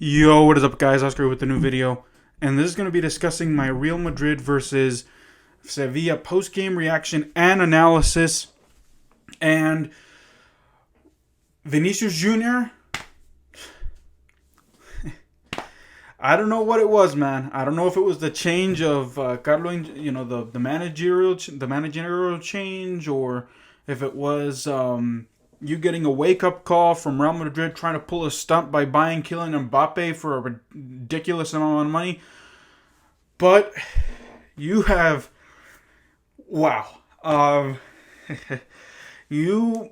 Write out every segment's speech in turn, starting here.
Yo, what is up, guys? Oscar with a new video, and this is going to be discussing my Real Madrid versus Sevilla post-game reaction and analysis. And Vinicius Junior, I don't know what it was, man. I don't know if it was the change of Carlo, the managerial change, or if it was you getting a wake-up call from Real Madrid trying to pull a stunt by buying Kylian Mbappe for a ridiculous amount of money. But you have, wow, you,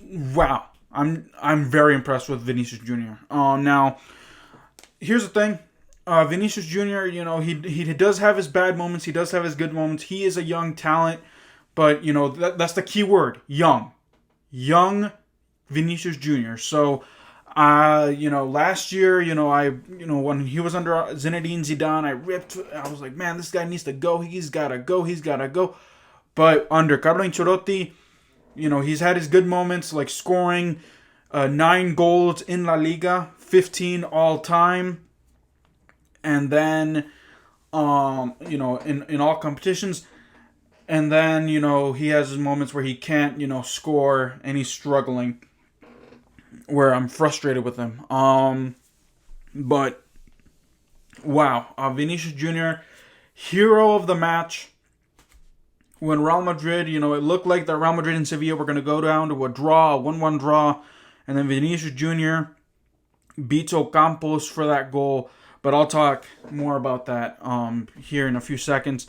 wow. I'm very impressed with Vinicius Junior. Now, here's the thing. Vinicius Junior, he does have his bad moments. He does have his good moments. He is a young talent, but that's the key word: young Vinicius Junior. So, last year, when he was under Zinedine Zidane, I was like, man, this guy needs to go. He's gotta go. But under Carlo Ancelotti, he's had his good moments, like scoring 9 goals in La Liga, 15 all time. And then, in all competitions. And then, he has his moments where he can't, score, and he's struggling, where I'm frustrated with him. But, wow. Vinicius Junior, hero of the match. When Real Madrid, it looked like that Real Madrid and Sevilla were going to go down to a 1-1 draw. And then Vinicius Junior beats Ocampos for that goal. But I'll talk more about that here in a few seconds.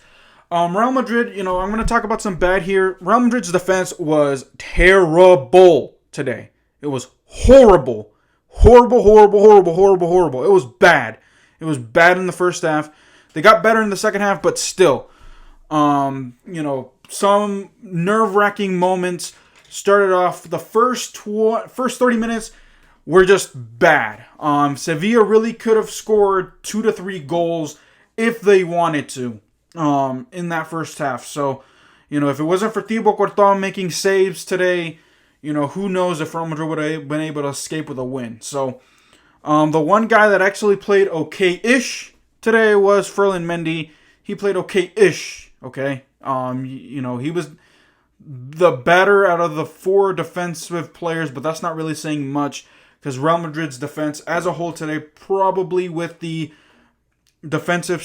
Real Madrid, I'm going to talk about some bad here. Real Madrid's defense was terrible today. It was horrible. Horrible. It was bad. It was bad in the first half. They got better in the second half, but still. Some nerve-wracking moments started off. The first 30 minutes were just bad. Sevilla really could have scored 2 to 3 goals if they wanted to. In that first half. So, if it wasn't for Thibaut Courtois making saves today, who knows if Real Madrid would have been able to escape with a win. So, the one guy that actually played okay-ish today was Ferland Mendy. He played okay-ish, okay? He was the better out of the 4 defensive players, but that's not really saying much because Real Madrid's defense as a whole today, probably with the defensive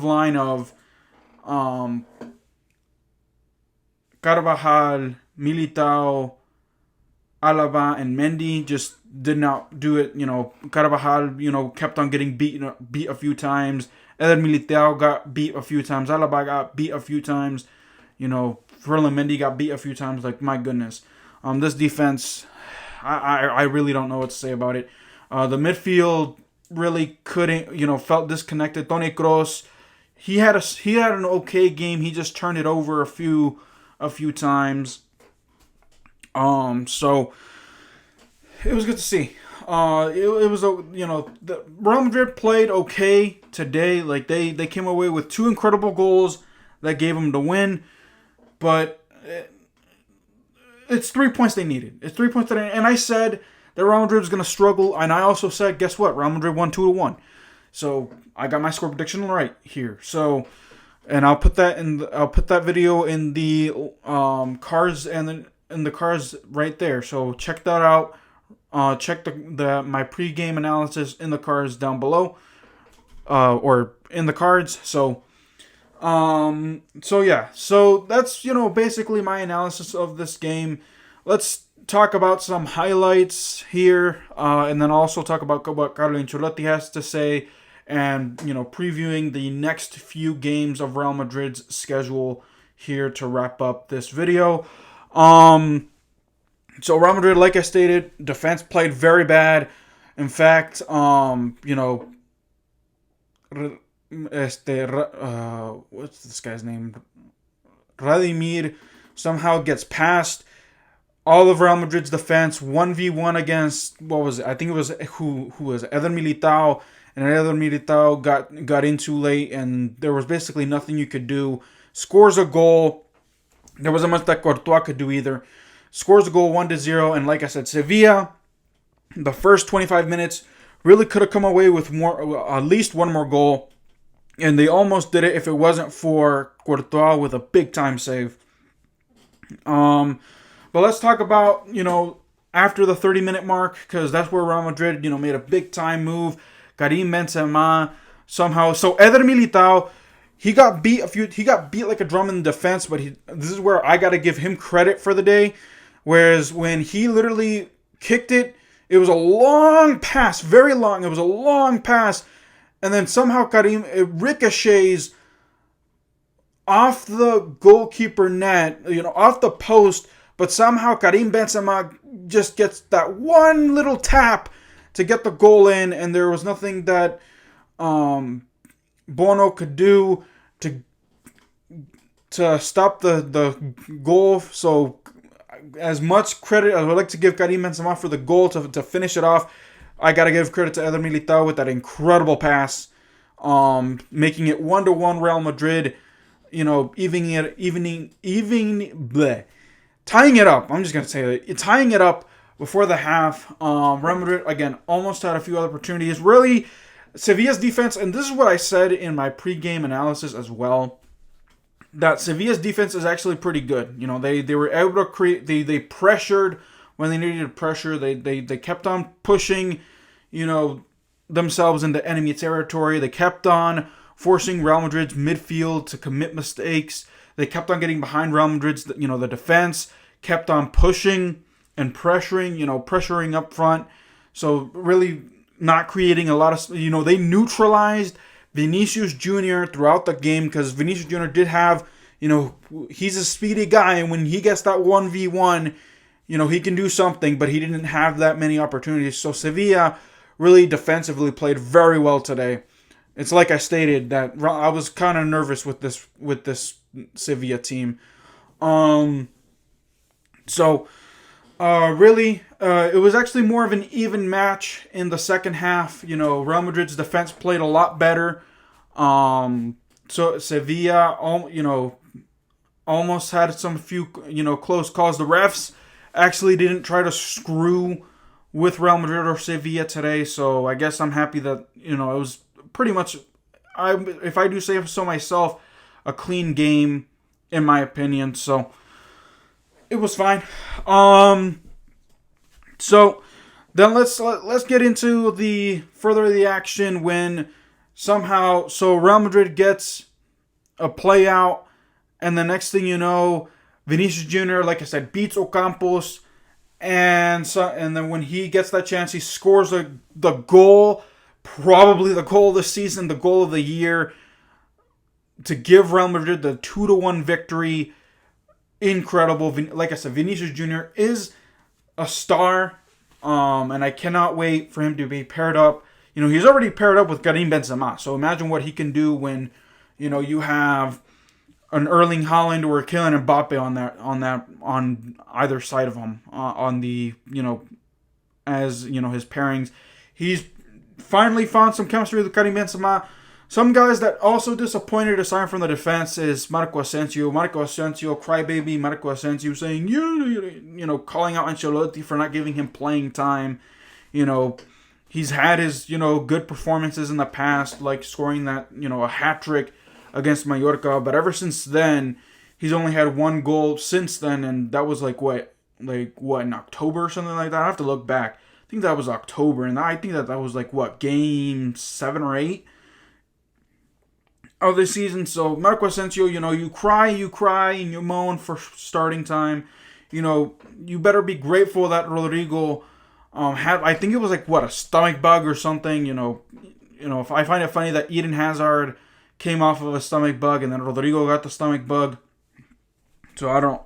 line of Carvajal, Militao, Alaba, and Mendy just did not do it. Carvajal, kept on getting beat a few times. Eder Militao got beat a few times. Alaba got beat a few times. Ferland Mendy got beat a few times. Like, my goodness. This defense, I really don't know what to say about it. The midfield really couldn't, felt disconnected. Toni Kroos, he had an okay game. He just turned it over a few times. So it was good to see. It was the Real Madrid played okay today. Like they came away with 2 incredible goals that gave them the win, but it's 3 points they needed. It's 3 points and I said that Real Madrid was going to struggle, and I also said, guess what? Real Madrid won 2-1. So I got my score prediction right here. So, and I'll put that video in the cards and in the cards right there. So check that out. Check my pregame analysis in the cards down below, or in the cards. So yeah. So that's basically my analysis of this game. Let's talk about some highlights here, and then also talk about what Carlo Ancelotti has to say, and previewing the next few games of Real Madrid's schedule here to wrap up this video. So Real Madrid, like I stated, defense played very bad. In fact, what's this guy's name? Radimir somehow gets past all of Real Madrid's defense, 1v1 against, what was it? I think it was, who was it? Eder Militao, and Eder Militao got in too late, and there was basically nothing you could do. Scores a goal. There wasn't much that Courtois could do either. Scores a goal 1-0, and like I said, Sevilla, The first 25 minutes really could have come away with at least one more goal, and they almost did it if it wasn't for Courtois with a big time save. But let's talk about, after the 30-minute mark, because that's where Real Madrid, made a big time move. Karim Benzema somehow. So Eder Militao, he got beat like a drum in defense, but this is where I got to give him credit for the day. Whereas when he literally kicked it, it was a long pass, very long. It was a long pass, and then somehow it ricochets off the goalkeeper net, off the post, but somehow Karim Benzema just gets that one little tap to get the goal in, and there was nothing that Bono could do to stop the goal. So as much credit I would like to give Karim Benzema for the goal to finish it off, I got to give credit to Eder Militao with that incredible pass, making it 1-1 Real Madrid, tying it up. I'm just going to say it. Tying it up before the half. Real Madrid, again, almost had a few other opportunities. Really, Sevilla's defense, and this is what I said in my pregame analysis as well, that Sevilla's defense is actually pretty good. They were able to create, they pressured when they needed to pressure. They kept on pushing, themselves into enemy territory. They kept on forcing Real Madrid's midfield to commit mistakes. They kept on getting behind Real Madrid's, the defense, kept on pushing and pressuring up front. So really not creating a lot of, they neutralized Vinicius Junior throughout the game, because Vinicius Junior did have, he's a speedy guy, and when he gets that 1v1, he can do something, but he didn't have that many opportunities. So Sevilla really defensively played very well today. It's like I stated that I was kind of nervous with this Sevilla team. Really, it was actually more of an even match in the second half. Real Madrid's defense played a lot better. So Sevilla, almost had few close calls. The refs actually didn't try to screw with Real Madrid or Sevilla today. So I guess I'm happy that it was pretty much, if I do say so myself, a clean game in my opinion. So it was fine. So then let's get into the action when somehow Real Madrid gets a play out, and the next thing you know, Vinicius Junior, like I said, beats Ocampos, and then when he gets that chance, he scores the goal, probably the goal of the season, the goal of the year, to give Real Madrid the 2-1 victory. Incredible. Like I said, Vinicius Junior is a star, and I cannot wait for him to be paired up. He's already paired up with Karim Benzema, so imagine what he can do when, you have an Erling Haaland or a Kylian Mbappe on either side of him, on the, as, his pairings. He's finally found some chemistry with Karim Benzema. Some guys that also disappointed aside from the defense is Marco Asensio. Crybaby Marco Asensio, saying, calling out Ancelotti for not giving him playing time. He's had his, good performances in the past, like scoring that, a hat-trick against Mallorca. But ever since then, he's only had one goal since then, and that was in October or something like that? I have to look back. I think that was October, and I think that was game 7 or 8 of the season. So Marco Asensio, you cry, and you moan for starting time. You better be grateful that Rodrigo had, I think it was a stomach bug or something. If I find it funny that Eden Hazard came off of a stomach bug and then Rodrigo got the stomach bug. So I don't,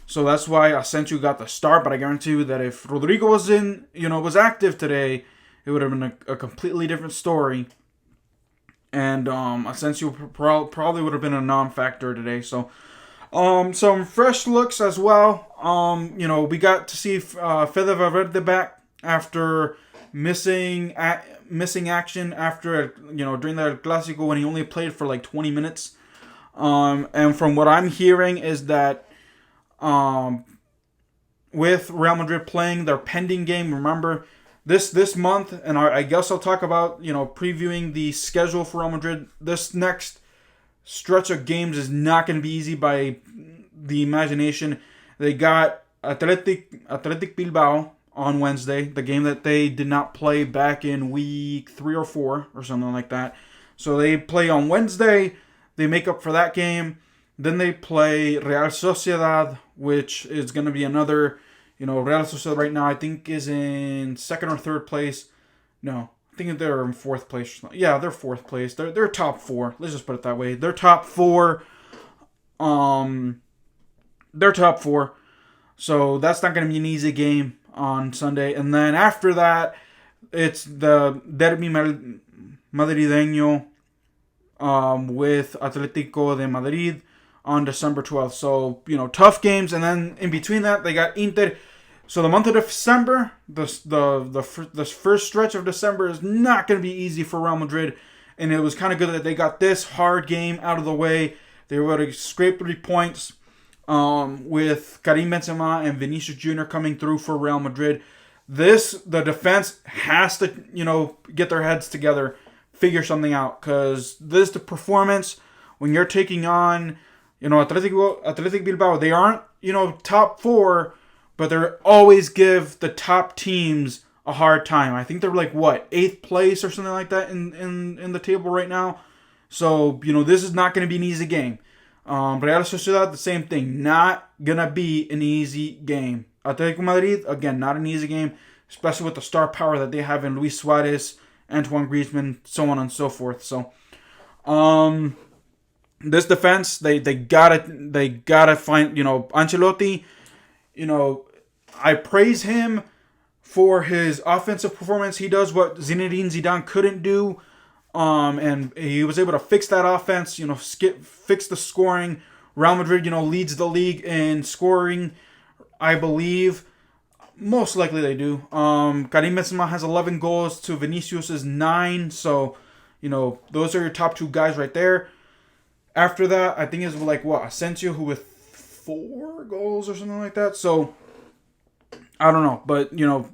so that's why Asensio got the start. But I guarantee you that if Rodrigo was was active today, it would have been a completely different story. And Asensio probably would have been a non-factor today. So some fresh looks as well. We got to see Fede Valverde back after missing action after during the Clásico when he only played for 20 minutes. And from what I'm hearing is that with Real Madrid playing their pending game. Remember, this month, and I guess I'll talk about, previewing the schedule for Real Madrid. This next stretch of games is not going to be easy by the imagination. They got Athletic Bilbao on Wednesday, the game that they did not play back in week 3 or 4 or something like that. So they play on Wednesday. They make up for that game. Then they play Real Sociedad, which is going to be another, Real Sociedad right now I think is in second or third place. No, I think they're in fourth place. Yeah, they're fourth place. They're top 4. Let's just put it that way. They're top 4. They're top 4. So that's not going to be an easy game on Sunday. And then after that, it's the Derby Madrileño with Atlético de Madrid on December 12th. So, tough games. And then in between that, they got Inter. So the month of December, the first stretch of December is not going to be easy for Real Madrid. And it was kind of good that they got this hard game out of the way. They were able to scrape 3 points with Karim Benzema and Vinícius Junior coming through for Real Madrid. The defense has to, get their heads together, figure something out. Because the performance, when you're taking on, Athletic Bilbao, they aren't, top 4, but they always give the top teams a hard time. I think they're like, 8th place or something like that in the table right now. So, this is not going to be an easy game. Real Sociedad, the same thing. Not going to be an easy game. Atletico Madrid, again, not an easy game, especially with the star power that they have in Luis Suarez, Antoine Griezmann, so on and so forth. So, this defense, they gotta find, Ancelotti, I praise him for his offensive performance. He does what Zinedine Zidane couldn't do. And he was able to fix that offense, fix the scoring. Real Madrid, leads the league in scoring, I believe. Most likely they do. Karim Benzema has 11 goals to Vinicius' 9. So, those are your top 2 guys right there. After that, I think it's Asensio, who with 4 goals or something like that. So, I don't know. But, Zinedine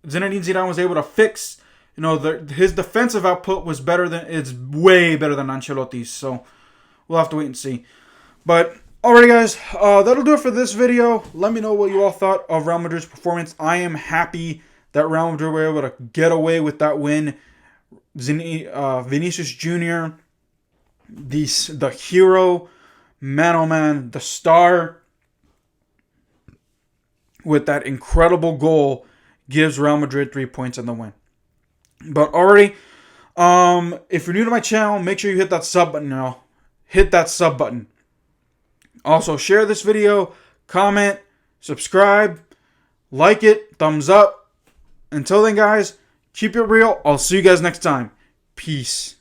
Zidane was able to fix... his defensive output was it's way better than Ancelotti's. So we'll have to wait and see. But alrighty, guys, that'll do it for this video. Let me know what you all thought of Real Madrid's performance. I am happy that Real Madrid were able to get away with that win. Vinicius Junior, the hero, man oh man, the star, with that incredible goal, gives Real Madrid 3 points in the win. But already, if you're new to my channel, make sure you hit that sub button now. Hit that sub button. Also, share this video, comment, subscribe, like it, thumbs up. Until then, guys, keep it real. I'll see you guys next time. Peace.